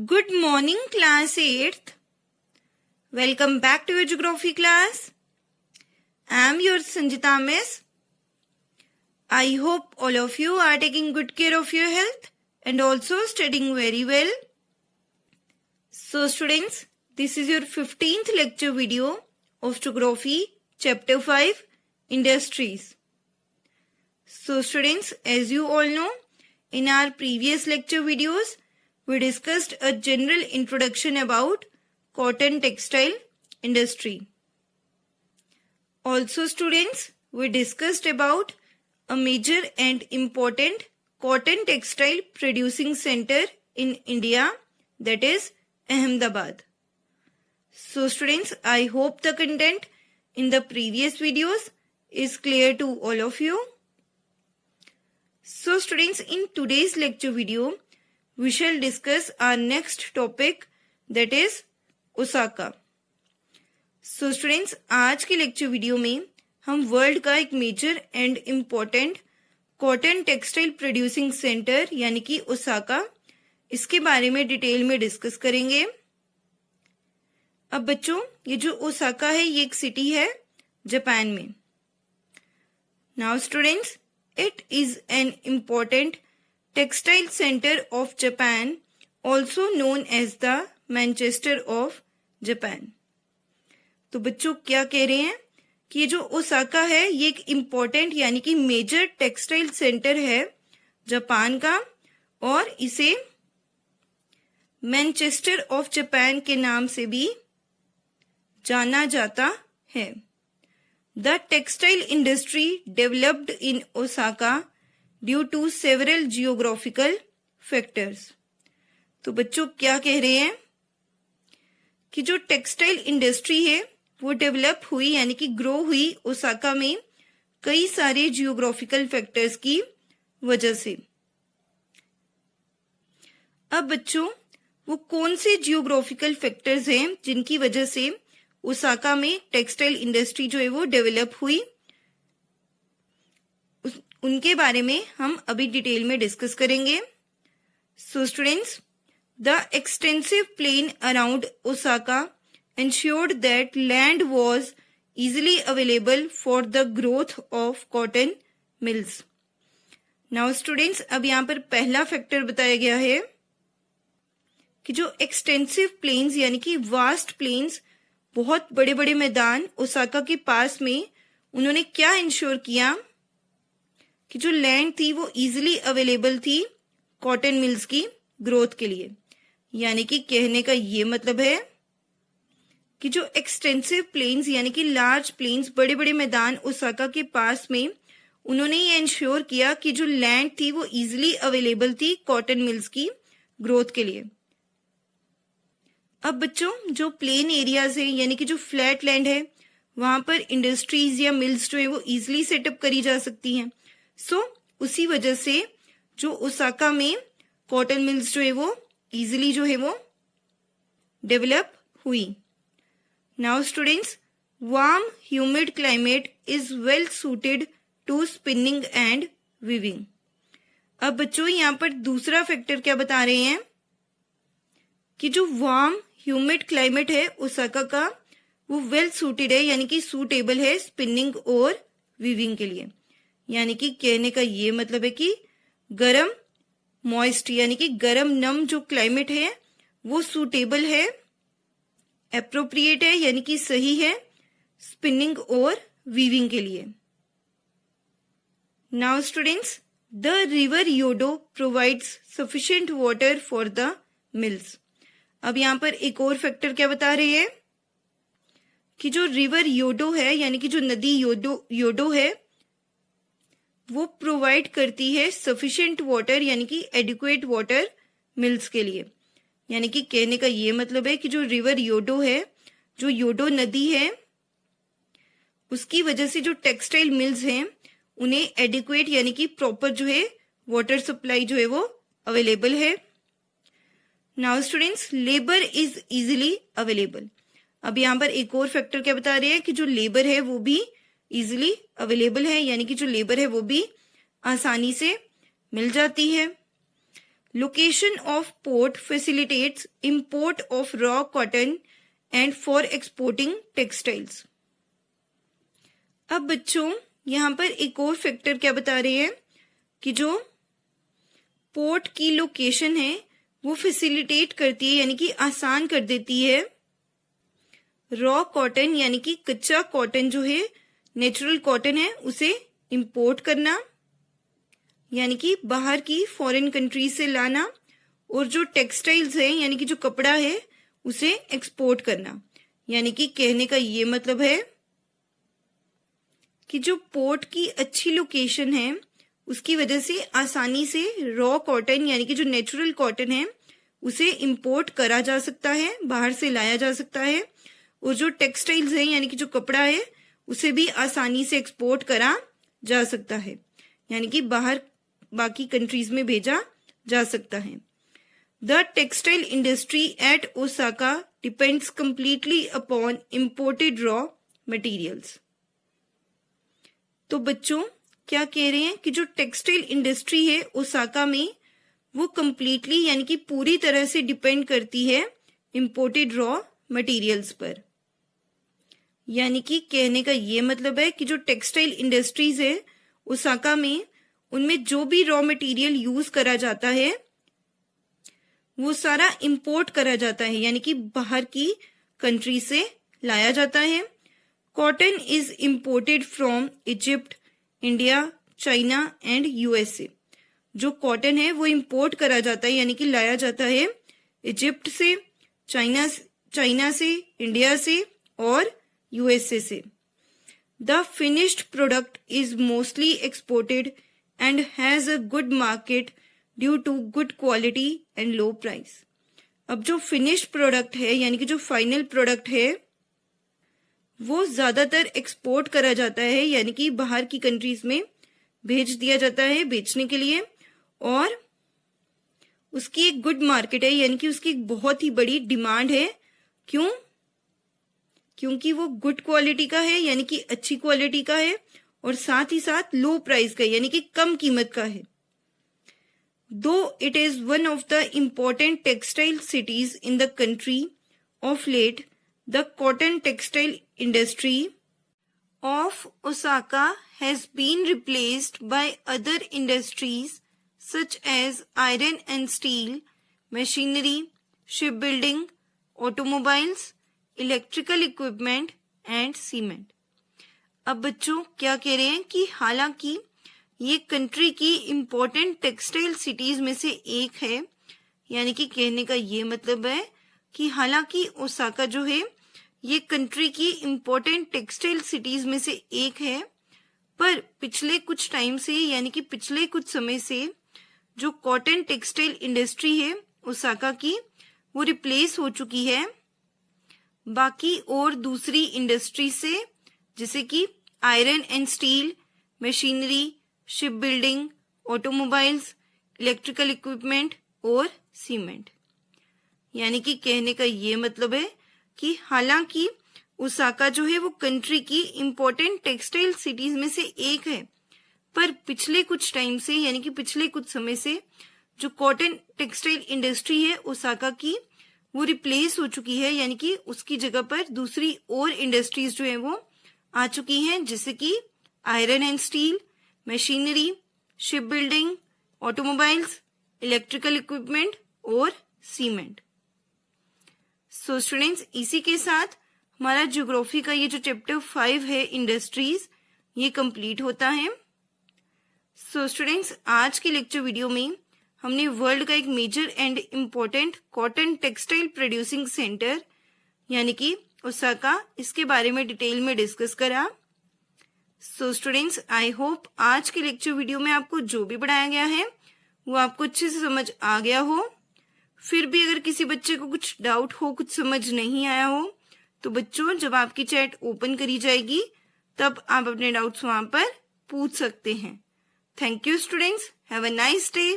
Good morning, class 8th. Welcome back to your geography class. I am your Sanjita Miss. I hope all of you are taking good care of your health and also studying very well. So students, this is your 15th lecture video of Geography Chapter 5 Industries. So students, as you all know, in our previous lecture videos, we discussed a general introduction about cotton textile industry. Also students, we discussed about a major and important cotton textile producing center in India, that is Ahmedabad. So students, I hope the content in the previous videos is clear to all of you. So students, in today's lecture video, we shall discuss our next topic, that is Osaka. So students, आज के lecture video में हम world का एक major and important cotton textile producing centre यानी कि Osaka, इसके बारे में डिटेल में डिस्कस करेंगे. अब बच्चों, ये जो ओसाका है ये एक सिटी है जापान में. Now students, it is an important textile center of Japan, also known as the Manchester of Japan. तो बच्चों क्या कह रहे हैं कि ये जो ओसाका है ये एक इम्पोर्टेंट यानी कि मेजर टेक्सटाइल सेंटर है जापान का और इसे मैनचेस्टर ऑफ जापान के नाम से भी जाना जाता है. The textile industry developed in Osaka due to several geographical factors. तो बच्चों क्या कह रहे हैं कि जो टेक्सटाइल इंडस्ट्री है वो डेवलप हुई यानी कि ग्रो हुई ओसाका में कई सारे जियोग्राफिकल फैक्टर्स की वजह से. अब बच्चों, वो कौन से जियोग्राफिकल फैक्टर्स हैं जिनकी वजह से ओसाका में टेक्सटाइल इंडस्ट्री जो है वो डेवलप हुई, उनके बारे में हम अभी डिटेल में डिस्कस करेंगे. So students, the extensive plain around Osaka ensured that land was easily available for the growth of cotton mills. Now students, अब यहाँ पर पहला फैक्टर बताया गया है कि जो एक्सटेंसिव प्लेन्स यानी कि वास्ट प्लेन्स, बहुत बड़े बड़े मैदान ओसाका के पास में उन्होंने क्या इंश्योर किया कि जो लैंड थी वो इजीली अवेलेबल थी कॉटन मिल्स की ग्रोथ के लिए. यानी कि कहने का ये मतलब है कि जो एक्सटेंसिव प्लेन्स यानी कि लार्ज प्लेन्स, बड़े बड़े मैदान ओसाका के पास में उन्होंने ये इंश्योर किया कि जो लैंड थी वो इजीली अवेलेबल थी कॉटन मिल्स की ग्रोथ के लिए. अब बच्चों, जो प्लेन एरियाज है यानी कि जो फ्लैट लैंड है वहां पर इंडस्ट्रीज या मिल्स जो है वो इजीली सेटअप करी जा सकती हैं. सो उसी वजह से जो ओसाका में कॉटन मिल्स जो है वो इजीली जो है वो डेवलप हुई. Now students, warm humid climate is well suited to spinning and weaving. अब बच्चों, यहाँ पर दूसरा फैक्टर क्या बता रहे हैं कि जो वार्म ह्यूमिड क्लाइमेट है ओसाका का वो वेल सूटेड है यानी कि सूटेबल है स्पिनिंग और वीविंग के लिए. यानी कि कहने का ये मतलब है कि गरम मॉइस्ट यानी कि गरम नम जो क्लाइमेट है वो सूटेबल है, एप्रोप्रिएट है यानी कि सही है स्पिनिंग और वीविंग के लिए. Now students, the river Yodo provides sufficient water for the mills. अब यहाँ पर एक और फैक्टर क्या बता रहे हैं कि जो रिवर योडो है यानी कि जो नदी योडो है वो प्रोवाइड करती है सफिशिएंट वाटर यानी कि एडिक्वेट वाटर मिल्स के लिए. यानी कि कहने का ये मतलब है कि जो रिवर योडो है, जो योडो नदी है, उसकी वजह से जो टेक्सटाइल मिल्स हैं उन्हें एडिक्वेट यानी कि प्रॉपर जो है वाटर सप्लाई जो है वो अवेलेबल है. Now students, labour is easily available. अब यहाँ पर एक और फैक्टर क्या बता रहे हैं कि जो लेबर है वो भी इजीली अवेलेबल है यानी कि जो लेबर है वो भी आसानी से मिल जाती है. Location of port facilitates import of raw cotton and for exporting textiles. अब बच्चों यहाँ पर एक और फैक्टर क्या बता रहे हैं कि जो पोर्ट की लोकेशन है वो फैसिलिटेट करती है यानी कि आसान कर देती है रॉ कॉटन यानी कि कच्चा कॉटन जो है नेचुरल कॉटन है उसे इंपोर्ट करना यानी कि बाहर की फॉरेन कंट्री से लाना, और जो टेक्सटाइल्स है यानी कि जो कपड़ा है उसे एक्सपोर्ट करना। यानी कि कहने का ये मतलब है कि जो पोर्ट की अच्छी लोकेशन है उसकी वजह से आसानी से रॉ कॉटन यानी कि जो नेचुरल कॉटन है उसे इंपोर्ट करा जा सकता है, बाहर से लाया जा सकता है, और जो टेक्सटाइल्स है यानी कि जो कपड़ा है उसे भी आसानी से एक्सपोर्ट करा जा सकता है, यानी कि बाहर बाकी कंट्रीज में भेजा जा सकता है। The textile industry at Osaka depends completely upon imported raw materials. तो बच्चों क्या कह रहे हैं कि जो टेक्सटाइल इंडस्ट्री है ओसाका में वो कंप्लीटली यानी कि पूरी तरह से डिपेंड करती है इंपोर्टेड रॉ मटेरियल्स पर। यानी कि कहने का ये मतलब है कि जो टेक्सटाइल इंडस्ट्रीज है ओसाका में उनमें जो भी रॉ मटेरियल यूज करा जाता है वो सारा इंपोर्ट करा जाता है, यानी कि बाहर की कंट्री से लाया जाता है। Cotton is imported from Egypt, India, China and USA. जो कॉटन है वो इंपोर्ट करा जाता है यानी कि लाया जाता है इजिप्ट से, चाइना से, इंडिया से और यूएसए से। The finished product is mostly exported and has a good market due to good quality and low price। अब जो फिनिश्ड प्रोडक्ट है यानी कि जो फाइनल प्रोडक्ट है वो ज्यादातर एक्सपोर्ट करा जाता है यानी कि बाहर की कंट्रीज में भेज दिया जाता है बेचने के लिए, और उसकी एक गुड मार्केट है यानी कि उसकी एक बहुत ही बड़ी डिमांड है। क्यों? क्योंकि वो गुड क्वालिटी का है यानी कि अच्छी क्वालिटी का है और साथ ही साथ लो प्राइस का यानी कि कम कीमत का है। Though it is one of the important textile cities in the country of late, the cotton textile industry of Osaka has been replaced by other industries such as iron and steel, machinery, ship building, automobiles, electrical equipment and cement. अब बच्चों क्या कह रहे हैं कि हालांकि ये country की इम्पोर्टेंट टेक्सटाइल सिटीज में से एक है, यानी कि कहने का ये मतलब है कि हालांकि ओसाका जो है ये कंट्री की इम्पोर्टेंट टेक्सटाइल सिटीज में से एक है, पर पिछले कुछ टाइम से यानी कि पिछले कुछ समय से जो कॉटन टेक्सटाइल इंडस्ट्री है ओसाका की वो रिप्लेस हो चुकी है बाकी और दूसरी इंडस्ट्री से, जैसे कि iron and steel, machinery, ship building, automobiles, electrical equipment और सीमेंट। यानी कि कहने का ये मतलब है कि हालांकि ओसाका जो है वो कंट्री की इम्पोर्टेंट टेक्सटाइल सिटीज में से एक है, पर पिछले कुछ टाइम से यानी कि पिछले कुछ समय से जो कॉटन टेक्सटाइल इंडस्ट्री है ओसाका की वो रिप्लेस हो चुकी है, यानी कि उसकी जगह पर दूसरी और इंडस्ट्रीज जो है वो आ चुकी हैं, जैसे कि iron and steel, machinery, ship building, automobiles, electrical equipment और सीमेंट। सो स्टूडेंट्स इसी के साथ हमारा ज्योग्राफी का ये जो चैप्टर 5 है इंडस्ट्रीज ये कंप्लीट होता है। सो स्टूडेंट्स आज के लेक्चर वीडियो में हमने वर्ल्ड का एक major and important cotton textile producing centre यानी कि ओसाका इसके बारे में डिटेल में डिस्कस करा। सो स्टूडेंट्स आई होप आज के लेक्चर वीडियो में आपको जो भी पढ़ाया गया है वो आपको अच्छे से समझ आ गया हो। फिर भी अगर किसी बच्चे को कुछ डाउट हो, कुछ समझ नहीं आया हो, तो बच्चों जब आपकी चैट ओपन करी जाएगी तब आप अपने डाउट्स वहां पर पूछ सकते हैं। Thank you students, have a nice day.